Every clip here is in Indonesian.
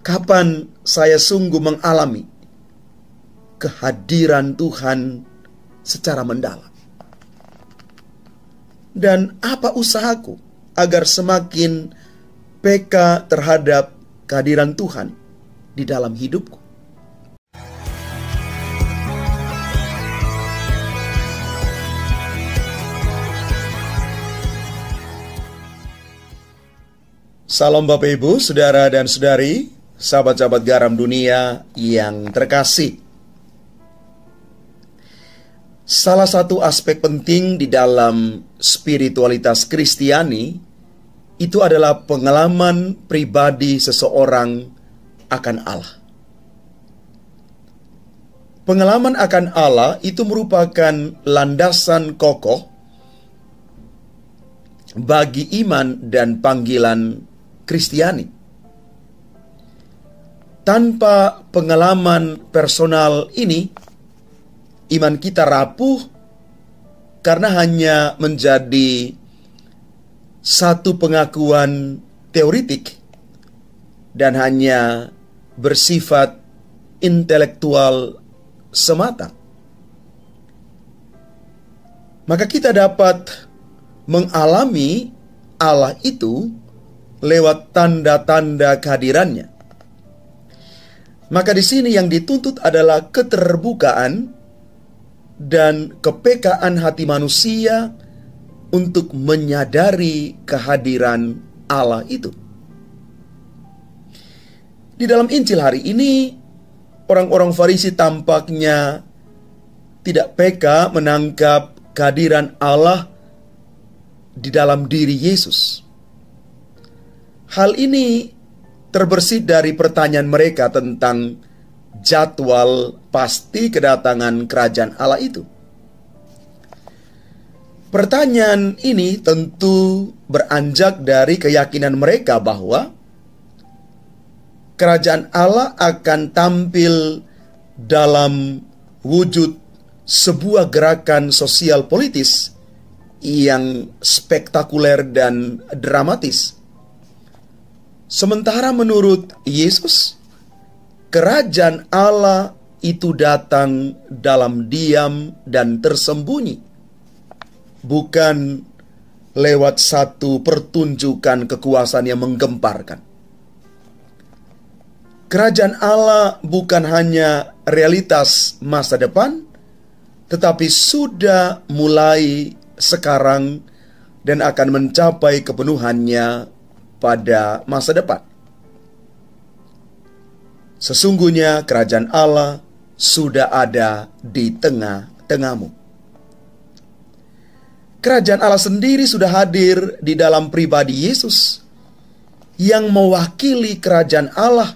kapan saya sungguh mengalami kehadiran Tuhan secara mendalam? Dan apa usahaku agar semakin peka terhadap kehadiran Tuhan di dalam hidupku? Salam Bapak Ibu, Saudara dan Saudari, sahabat-sahabat garam dunia yang terkasih. Salah satu aspek penting di dalam spiritualitas Kristiani itu adalah pengalaman pribadi seseorang akan Allah. Pengalaman akan Allah itu merupakan landasan kokoh bagi iman dan panggilan Kristiani. Tanpa pengalaman personal ini, iman kita rapuh karena hanya menjadi satu pengakuan teoritik dan hanya bersifat intelektual semata. Maka kita dapat mengalami Allah itu lewat tanda-tanda kehadirannya. Maka di sini yang dituntut adalah keterbukaan dan kepekaan hati manusia untuk menyadari kehadiran Allah itu. Di dalam Injil hari ini, orang-orang Farisi tampaknya tidak peka menangkap kehadiran Allah di dalam diri Yesus. Hal ini terbersit dari pertanyaan mereka tentang jadwal pasti kedatangan kerajaan Allah itu. Pertanyaan ini tentu beranjak dari keyakinan mereka bahwa kerajaan Allah akan tampil dalam wujud sebuah gerakan sosial politis yang spektakuler dan dramatis. Sementara menurut Yesus, kerajaan Allah itu datang dalam diam dan tersembunyi, bukan lewat satu pertunjukan kekuasaan yang menggemparkan. Kerajaan Allah bukan hanya realitas masa depan, tetapi sudah mulai sekarang dan akan mencapai kepenuhannya pada masa depan. Sesungguhnya kerajaan Allah sudah ada di tengah-tengahmu. Kerajaan Allah sendiri sudah hadir di dalam pribadi Yesus yang mewakili kerajaan Allah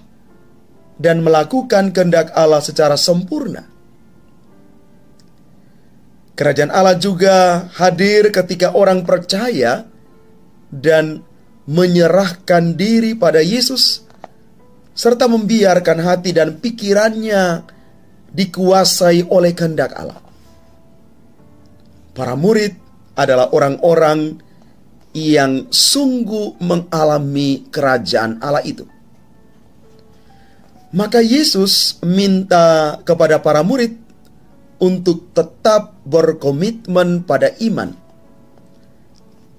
dan melakukan kehendak Allah secara sempurna. Kerajaan Allah juga hadir ketika orang percaya dan menyerahkan diri pada Yesus, serta membiarkan hati dan pikirannya dikuasai oleh kehendak Allah. Para murid adalah orang-orang yang sungguh mengalami kerajaan Allah itu. Maka Yesus minta kepada para murid untuk tetap berkomitmen pada iman,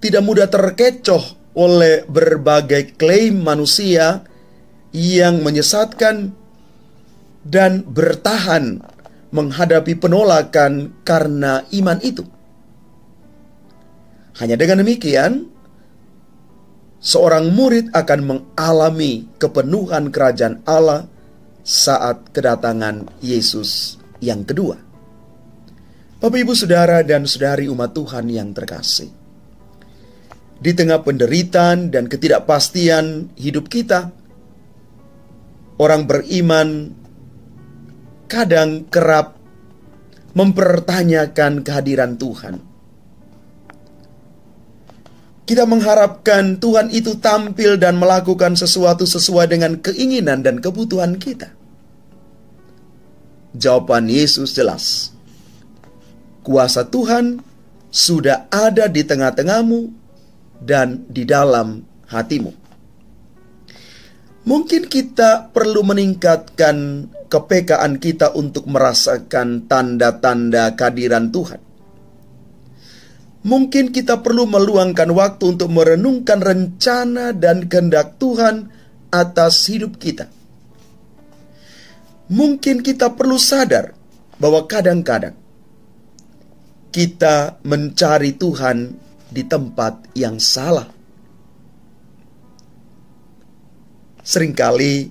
tidak mudah terkecoh oleh berbagai klaim manusia yang menyesatkan, dan bertahan menghadapi penolakan karena iman itu. Hanya dengan demikian, seorang murid akan mengalami kepenuhan kerajaan Allah saat kedatangan Yesus yang kedua. Bapak, Ibu, Saudara dan Saudari umat Tuhan yang terkasih, di tengah penderitaan dan ketidakpastian hidup kita, orang beriman kadang kerap mempertanyakan kehadiran Tuhan. Kita mengharapkan Tuhan itu tampil dan melakukan sesuatu sesuai dengan keinginan dan kebutuhan kita. Jawaban Yesus jelas. Kuasa Tuhan sudah ada di tengah-tengahmu dan di dalam hatimu. Mungkin kita perlu meningkatkan kepekaan kita untuk merasakan tanda-tanda kehadiran Tuhan. Mungkin kita perlu meluangkan waktu untuk merenungkan rencana dan kehendak Tuhan atas hidup kita. Mungkin kita perlu sadar bahwa kadang-kadang kita mencari Tuhan di tempat yang salah. Seringkali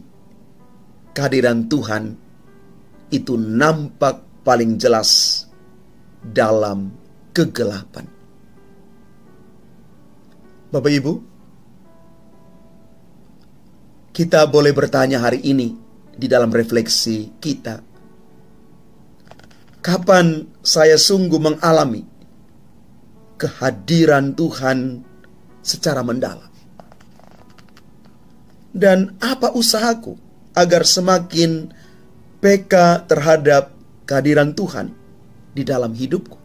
kehadiran Tuhan itu nampak paling jelas dalam kegelapan. Bapak Ibu, kita boleh bertanya hari ini di dalam refleksi kita, kapan saya sungguh mengalami kehadiran Tuhan secara mendalam? Dan apa usahaku agar semakin peka terhadap kehadiran Tuhan di dalam hidupku?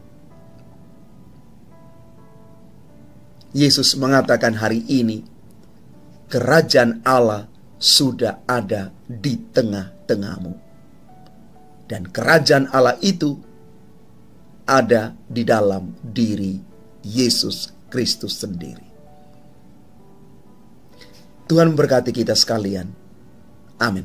Yesus mengatakan hari ini, kerajaan Allah sudah ada di tengah-tengahmu. Dan kerajaan Allah itu ada di dalam diri Yesus Kristus sendiri. Tuhan memberkati kita sekalian. Amin.